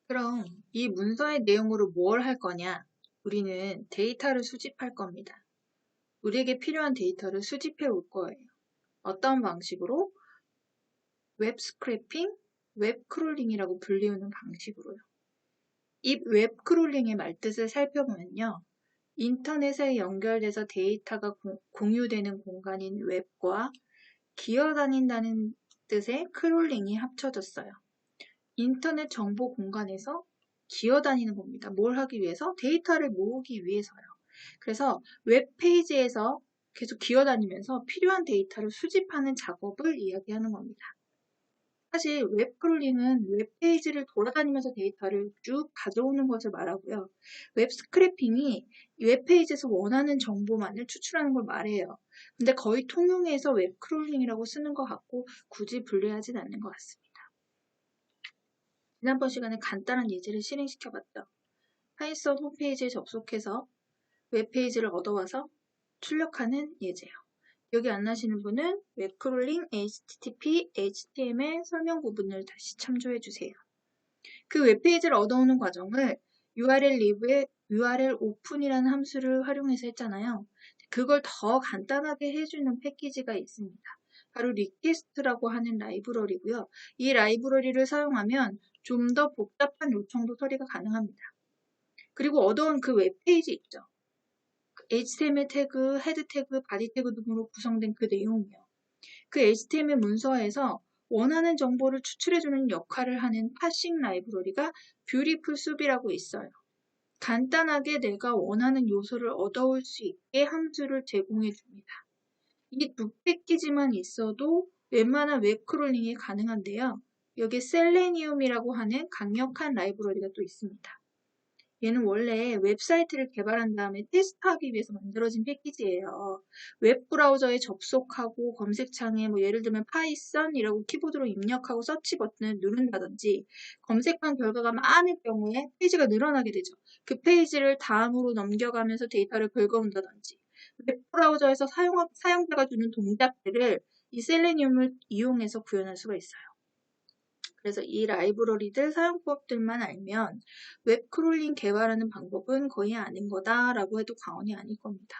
그럼 이 문서의 내용으로 뭘 할 거냐? 우리는 데이터를 수집할 겁니다. 우리에게 필요한 데이터를 수집해 올 거예요. 어떤 방식으로? 웹 스크래핑, 웹 크롤링이라고 불리우는 방식으로요. 이 웹 크롤링의 말뜻을 살펴보면요. 인터넷에 연결돼서 데이터가 공유되는 공간인 웹과 기어다닌다는 뜻의 크롤링이 합쳐졌어요. 인터넷 정보 공간에서 기어다니는 겁니다. 뭘 하기 위해서? 데이터를 모으기 위해서요. 그래서 웹페이지에서 계속 기어다니면서 필요한 데이터를 수집하는 작업을 이야기하는 겁니다. 사실 웹크롤링은 웹페이지를 돌아다니면서 데이터를 쭉 가져오는 것을 말하고요. 웹 스크래핑이 웹페이지에서 원하는 정보만을 추출하는 걸 말해요. 근데 거의 통용해서 웹크롤링이라고 쓰는 것 같고 굳이 분류하진 않는 것 같습니다. 지난번 시간에 간단한 예제를 실행시켜봤죠. 파이썬 홈페이지에 접속해서 웹페이지를 얻어와서 출력하는 예제요. 기억이 안 나시는 분은 웹크롤링 HTTP, HTML 설명 부분을 다시 참조해주세요. 그 웹페이지를 얻어오는 과정을 URL 리브에 URL 오픈이라는 함수를 활용해서 했잖아요. 그걸 더 간단하게 해주는 패키지가 있습니다. 바로 리퀘스트라고 하는 라이브러리고요. 이 라이브러리를 사용하면 좀 더 복잡한 요청도 처리가 가능합니다. 그리고 얻어온 그 웹페이지 있죠. HTML 태그, 헤드 태그, 바디 태그 등으로 구성된 그 내용이요. 그 HTML 문서에서 원하는 정보를 추출해주는 역할을 하는 파싱 라이브러리가 뷰티풀 숲이라고 있어요. 간단하게 내가 원하는 요소를 얻어올 수 있게 함수를 제공해 줍니다. 이 두 패키지만 있어도 웬만한 웹크롤링이 가능한데요. 여기에 셀레니움이라고 하는 강력한 라이브러리가 또 있습니다. 얘는 원래 웹사이트를 개발한 다음에 테스트하기 위해서 만들어진 패키지예요. 웹브라우저에 접속하고 검색창에 예를 들면 파이썬이라고 키보드로 입력하고 서치 버튼을 누른다든지 검색한 결과가 많을 경우에 페이지가 늘어나게 되죠. 그 페이지를 다음으로 넘겨가면서 데이터를 긁어온다든지 웹브라우저에서 사용자가 주는 동작들을 이 셀레니움을 이용해서 구현할 수가 있어요. 그래서 이 라이브러리들 사용법들만 알면 웹크롤링 개발하는 방법은 거의 아닌 거다라고 해도 과언이 아닐 겁니다.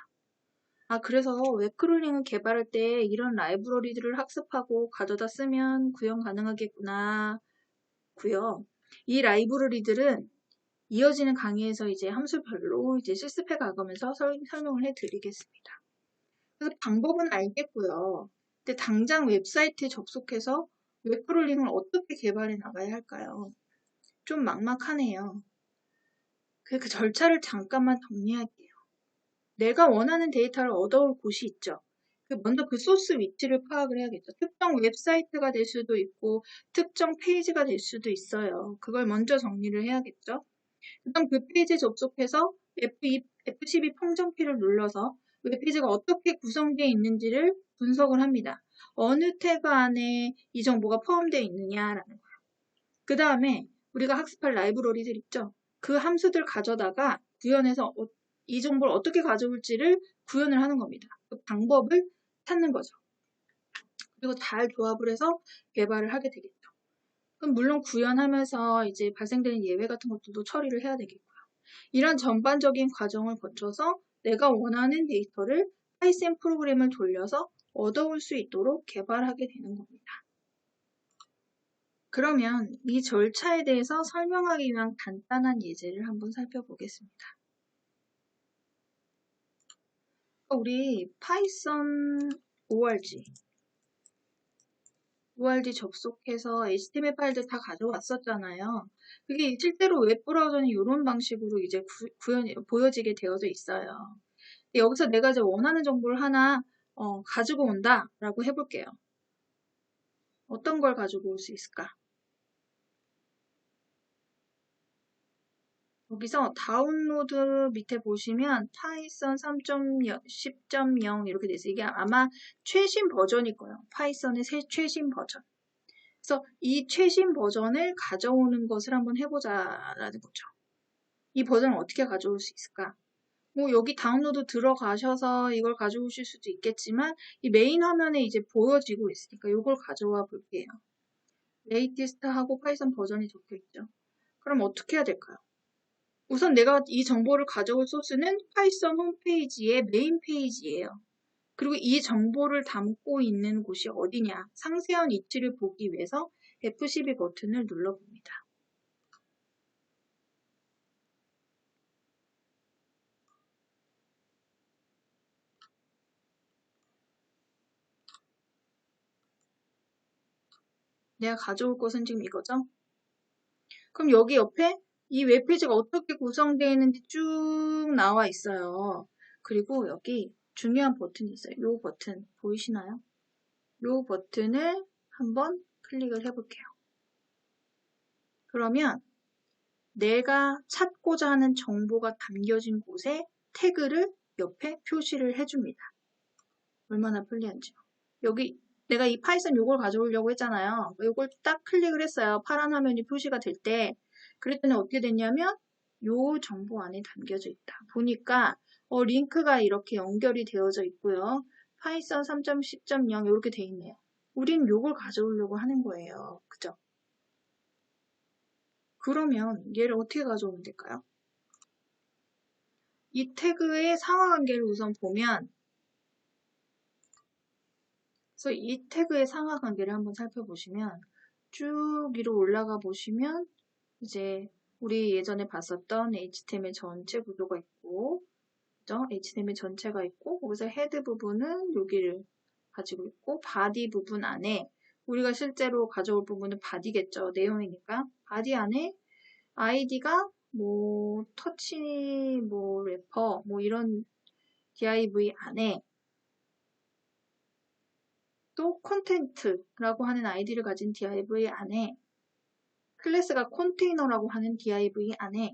그래서 웹크롤링을 개발할 때 이런 라이브러리들을 학습하고 가져다 쓰면 구현 가능하겠구나 고요. 이 라이브러리들은 이어지는 강의에서 이제 함수별로 이제 실습해 가면서 설명을 해 드리겠습니다. 그래서 방법은 알겠고요. 근데 당장 웹사이트에 접속해서 웹크롤링을 어떻게 개발해 나가야 할까요? 좀 막막하네요. 그 절차를 잠깐만 정리할게요. 내가 원하는 데이터를 얻어올 곳이 있죠. 먼저 그 소스 위치를 파악을 해야겠죠. 특정 웹사이트가 될 수도 있고 특정 페이지가 될 수도 있어요. 그걸 먼저 정리를 해야겠죠. 그다음 그 페이지에 접속해서 F12 평정키를 눌러서 웹페이지가 어떻게 구성되어 있는지를 분석을 합니다. 어느 태그 안에 이 정보가 포함되어 있느냐라는 거예요. 그 다음에 우리가 학습할 라이브러리들 있죠. 그 함수들 가져다가 구현해서 이 정보를 어떻게 가져올지를 구현을 하는 겁니다. 그 방법을 찾는 거죠. 그리고 잘 조합을 해서 개발을 하게 되겠죠. 그럼 물론 구현하면서 이제 발생되는 예외 같은 것들도 처리를 해야 되겠고요. 이런 전반적인 과정을 거쳐서 내가 원하는 데이터를 파이썬 프로그램을 돌려서 얻어올 수 있도록 개발하게 되는 겁니다. 그러면 이 절차에 대해서 설명하기 위한 간단한 예제를 한번 살펴보겠습니다. 우리 파이썬 org 접속해서 HTML 파일들 다 가져왔었잖아요. 그게 실제로 웹브라우저는 이런 방식으로 이제 보여지게 되어져 있어요. 여기서 내가 이제 원하는 정보를 하나 가지고 온다라고 해볼게요. 어떤 걸 가지고 올 수 있을까? 여기서 다운로드 밑에 보시면 파이썬 3.0, 10.0 이렇게 돼 있어요. 이게 아마 최신 버전일 거예요. 파이썬의 최신 버전. 그래서 이 최신 버전을 가져오는 것을 한번 해보자라는 거죠. 이 버전을 어떻게 가져올 수 있을까? 여기 다운로드 들어가셔서 이걸 가져오실 수도 있겠지만 이 메인 화면에 이제 보여지고 있으니까 이걸 가져와 볼게요. 레이티스트 하고 파이썬 버전이 적혀 있죠. 그럼 어떻게 해야 될까요? 우선 내가 이 정보를 가져올 소스는 파이썬 홈페이지의 메인 페이지예요. 그리고 이 정보를 담고 있는 곳이 어디냐? 상세한 위치를 보기 위해서 F12 버튼을 눌러봅니다. 내가 가져올 것은 지금 이거죠? 그럼 여기 옆에 이 웹페이지가 어떻게 구성되어 있는지 쭉 나와 있어요. 그리고 여기 중요한 버튼이 있어요. 이 버튼 보이시나요? 이 버튼을 한번 클릭을 해볼게요. 그러면 내가 찾고자 하는 정보가 담겨진 곳에 태그를 옆에 표시를 해줍니다. 얼마나 편리한지요. 여기 내가 이 파이썬 요걸 가져오려고 했잖아요. 요걸 딱 클릭을 했어요. 파란 화면이 표시가 될 때. 그랬더니 어떻게 됐냐면 요 정보 안에 담겨져 있다. 보니까 링크가 이렇게 연결이 되어져 있고요. 파이썬 3.10.0 이렇게 돼 있네요. 우린 요걸 가져오려고 하는 거예요. 그죠? 그러면 얘를 어떻게 가져오면 될까요? 이 태그의 상하관계를 우선 보면 그래서 이 태그의 상하관계를 한번 살펴보시면 쭉 위로 올라가 보시면 이제 우리 예전에 봤었던 HTML 전체 구조가 있고 그죠? HTML 전체가 있고 거기서 헤드 부분은 여기를 가지고 있고 바디 부분 안에 우리가 실제로 가져올 부분은 바디겠죠. 내용이니까 바디 안에 아이디가 뭐 터치 뭐 래퍼 뭐 이런 div 안에 또 콘텐트라고 하는 아이디를 가진 div 안에 클래스가 컨테이너라고 하는 div 안에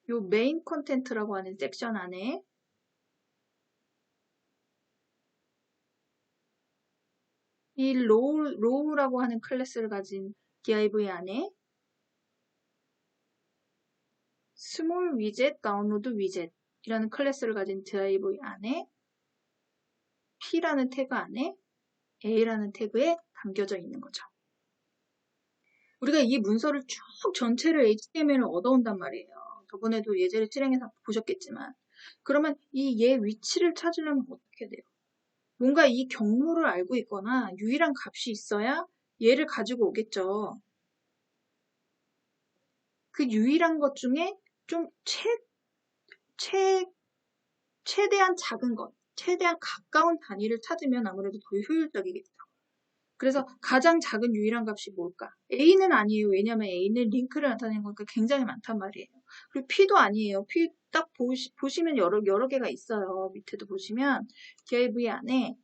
요 메인 컨텐트라고 하는 섹션 안에 이 로우라고 하는 클래스를 가진 div 안에 스몰 위젯 다운로드 위젯이라는 클래스를 가진 div 안에 p라는 태그 안에 a라는 태그에 담겨져 있는 거죠. 우리가 이 문서를 쭉 전체를 HTML을 얻어온단 말이에요. 저번에도 예제를 실행해서 보셨겠지만 그러면 이 얘 위치를 찾으려면 어떻게 돼요? 뭔가 이 경로를 알고 있거나 유일한 값이 있어야 얘를 가지고 오겠죠. 그 유일한 것 중에 좀 최대한 작은 것, 최대한 가까운 단위를 찾으면 아무래도 더 효율적이겠죠. 그래서 가장 작은 유일한 값이 뭘까? A는 아니에요. 왜냐하면 A는 링크를 나타내는 거니까 굉장히 많단 말이에요. 그리고 P도 아니에요. P 딱 보시면 여러 개가 있어요. 밑에도 보시면 div 안에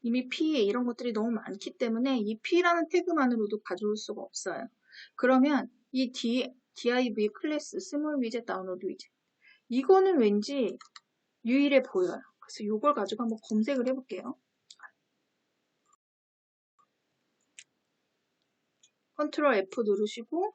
이미 P 이런 것들이 너무 많기 때문에 이 P라는 태그만으로도 가져올 수가 없어요. 그러면 이 div 클래스 스몰 위젯 다운로드 위젯 이거는 왠지 유일해 보여요. 그래서 이걸 가지고 한번 검색을 해볼게요. 컨트롤 F 누르시고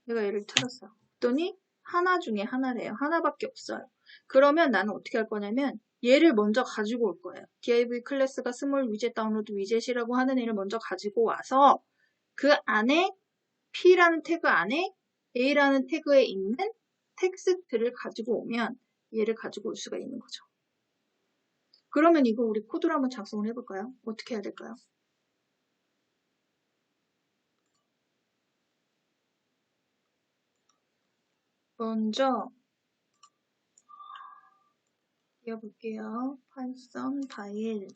내가 얘를 찾았어요. 그랬더니 하나 중에 하나래요. 하나밖에 없어요. 그러면 나는 어떻게 할 거냐면 얘를 먼저 가지고 올 거예요. div 클래스가 스몰 위젯 다운로드 위젯이라고 하는 애를 먼저 가지고 와서 그 안에 P라는 태그 안에 A라는 태그에 있는 텍스트를 가지고 오면 얘를 가지고 올 수가 있는 거죠. 그러면 이거 우리 코드로 한번 작성을 해볼까요? 어떻게 해야 될까요? 먼저 띄워볼게요. 파이썬 파일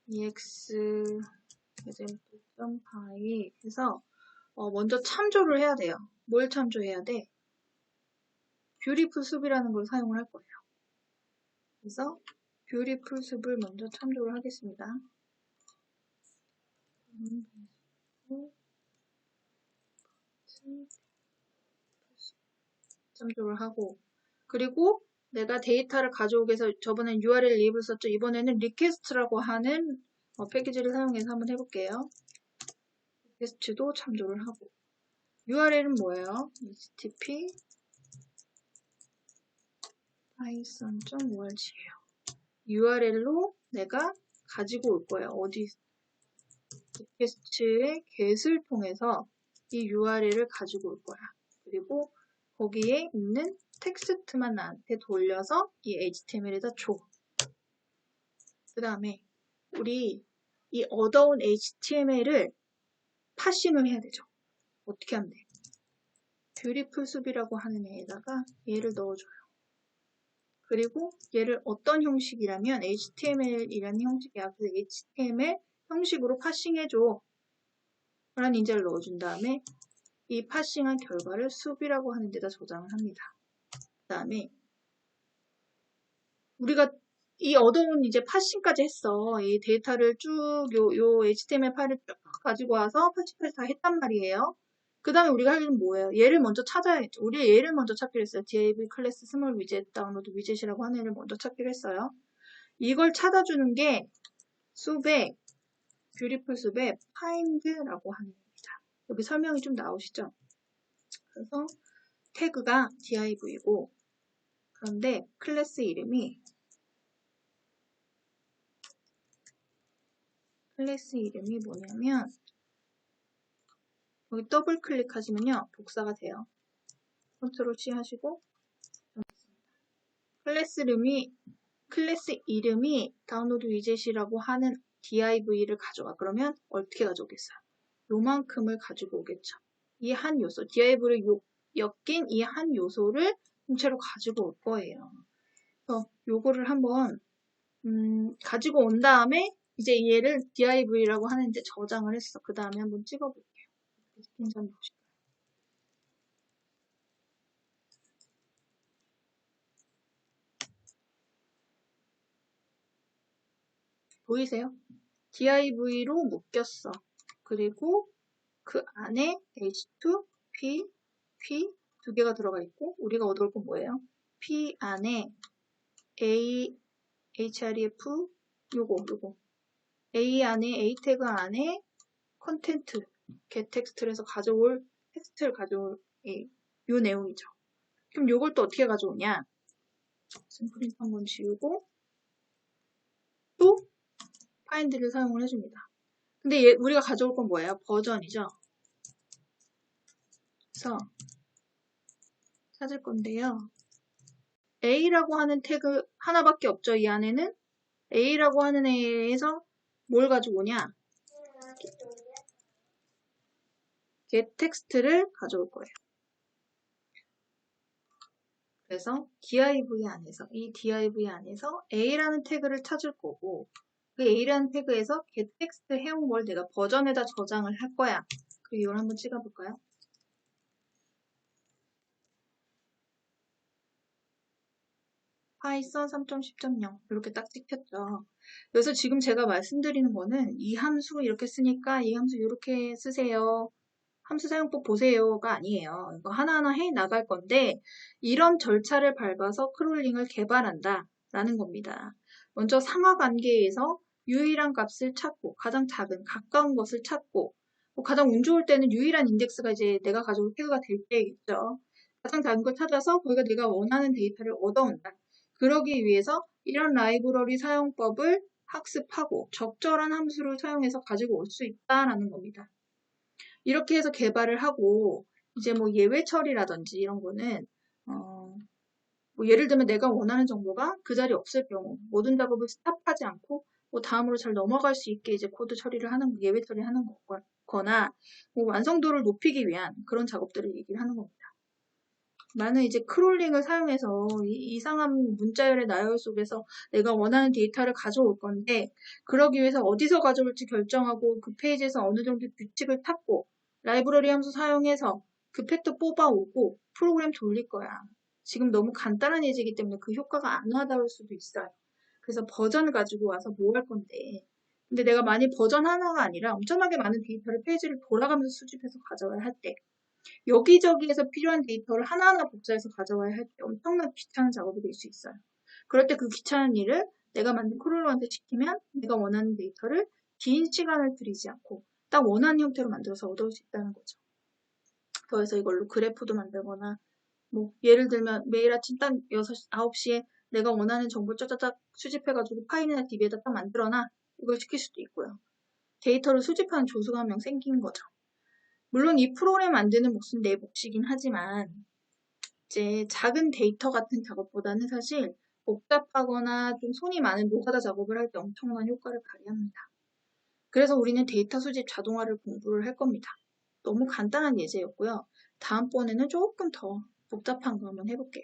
ex example.py 해서 먼저 참조를 해야 돼요. 뭘 참조해야 돼? 뷰티풀 숲이라는 걸 사용을 할 거예요. 그래서 뷰티풀 숲을 먼저 참조를 하겠습니다. 참조를 하고 그리고 내가 데이터를 가져오기 위해서 저번엔 URL 리입을 썼죠. 이번에는 리퀘스트라고 하는 패키지를 사용해서 한번 해볼게요. 리퀘스트도 참조를 하고 URL은 뭐예요? http python.org예요. URL로 내가 가지고 올 거예요. 어디 리퀘스트의 get을 통해서 이 URL을 가지고 올 거야. 그리고 거기에 있는 텍스트만 나한테 돌려서 이 HTML에다 줘. 그 다음에 우리 이 얻어온 HTML을 파싱을 해야 되죠. 어떻게 하면 돼? 뷰티풀 숲이라고 하는 애에다가 얘를 넣어줘요. 그리고 얘를 어떤 형식이라면 HTML이라는 형식이야. 그래서 HTML 형식으로 파싱해줘. 라는 인자를 넣어준 다음에 이 파싱한 결과를 숲이라고 하는 데다 저장을 합니다. 그 다음에 우리가 이 얻어온 이제 파싱까지 했어. 이 데이터를 쭉 요 HTML 파일을 쭉 가지고 와서 파싱까지 다 했단 말이에요. 그 다음에 우리가 할 일은 뭐예요? 얘를 먼저 찾아야겠죠. 우리 얘를 먼저 찾기로 했어요. div 클래스 스몰 위젯 다운로드 위젯이라고 하는 애를 먼저 찾기로 했어요. 이걸 찾아주는 게 숲의 뷰티풀 숲의 find라고 하는 겁니다. 여기 설명이 좀 나오시죠? 그래서 태그가 div이고 그런데 클래스 이름이 뭐냐면 여기 더블 클릭하시면요 복사가 돼요. 컨트롤 C 하시고 클래스 이름이 다운로드 위젯이라고 하는 div를 가져와. 그러면 어떻게 가져오겠어요? 요만큼을 가지고 오겠죠. 이 한 요소, div를 엮인 이 한 요소를 통째로 가지고 올 거예요. 그래서 요거를 한번 가지고 온 다음에 이제 얘를 div라고 하는데 저장을 했어. 그 다음에 한번 찍어볼게요. 괜찮으 보실까요? 보이세요? div로 묶였어. 그리고 그 안에 h2, p, p 두 개가 들어가 있고 우리가 얻어올 건 뭐예요? p 안에 a, href 요거 a 안에 a 태그 안에 컨텐트 get 텍스트를 해서 가져올 텍스트를 가져올 요 내용이죠. 그럼 요걸 또 어떻게 가져오냐? 샘플링 한번 지우고 또 find를 사용을 해줍니다. 근데 우리가 가져올 건 뭐예요? 버전이죠. 그래서 찾을 건데요. A라고 하는 태그 하나밖에 없죠. 이 안에는 A라고 하는 애에서 뭘 가지고 오냐? get 텍스트를 가져올 거예요. 그래서 div 안에서 이 div 안에서 A라는 태그를 찾을 거고 그 A라는 태그에서 get 텍스트 해온 걸 내가 버전에다 저장을 할 거야. 그리고 이걸 한번 찍어볼까요? 파이썬 3.10.0 이렇게 딱 찍혔죠. 그래서 지금 제가 말씀드리는 거는 이 함수 이렇게 쓰니까 이 함수 이렇게 쓰세요. 함수 사용법 보세요가 아니에요. 이거 하나하나 해 나갈 건데 이런 절차를 밟아서 크롤링을 개발한다 라는 겁니다. 먼저 상하 관계에서 유일한 값을 찾고 가장 작은 가까운 것을 찾고 가장 운 좋을 때는 유일한 인덱스가 이제 내가 가져올 태그가 될 때겠죠. 가장 작은 걸 찾아서 거기가 내가 원하는 데이터를 얻어온다. 그러기 위해서 이런 라이브러리 사용법을 학습하고 적절한 함수를 사용해서 가지고 올 수 있다라는 겁니다. 이렇게 해서 개발을 하고 이제 뭐 예외 처리라든지 이런 거는 뭐 예를 들면 내가 원하는 정보가 그 자리에 없을 경우 모든 작업을 스탑하지 않고 뭐 다음으로 잘 넘어갈 수 있게 이제 코드 처리를 하는 예외 처리하는 거거나 뭐 완성도를 높이기 위한 그런 작업들을 얘기를 하는 겁니다. 나는 이제 크롤링을 사용해서 이상한 문자열의 나열 속에서 내가 원하는 데이터를 가져올 건데 그러기 위해서 어디서 가져올지 결정하고 그 페이지에서 어느 정도 규칙을 탔고 라이브러리 함수 사용해서 그 팩터 뽑아오고 프로그램 돌릴 거야. 지금 너무 간단한 예제이기 때문에 그 효과가 안 와닿을 수도 있어요. 그래서 버전을 가지고 와서 뭐 할 건데 근데 내가 만약 버전 하나가 아니라 엄청나게 많은 데이터를 페이지를 돌아가면서 수집해서 가져와야 할 때 여기저기에서 필요한 데이터를 하나하나 복사해서 가져와야 할 때 엄청나게 귀찮은 작업이 될 수 있어요. 그럴 때 그 귀찮은 일을 내가 만든 크롤러한테 시키면 내가 원하는 데이터를 긴 시간을 들이지 않고 딱 원하는 형태로 만들어서 얻어올 수 있다는 거죠. 더해서 이걸로 그래프도 만들거나 뭐 예를 들면 매일 아침 딱 6시, 9시에 내가 원하는 정보를 짜자작 수집해가지고 파일이나 DB에다 딱 만들어놔. 이걸 시킬 수도 있고요. 데이터를 수집하는 조수가 한 명 생기는 거죠. 물론 이 프로그램 만드는 몫은 내 몫이긴 하지만 이제 작은 데이터 같은 작업보다는 사실 복잡하거나 좀 손이 많은 노가다 작업을 할 때 엄청난 효과를 발휘합니다. 그래서 우리는 데이터 수집 자동화를 공부를 할 겁니다. 너무 간단한 예제였고요. 다음번에는 조금 더 복잡한 거 한번 해볼게요.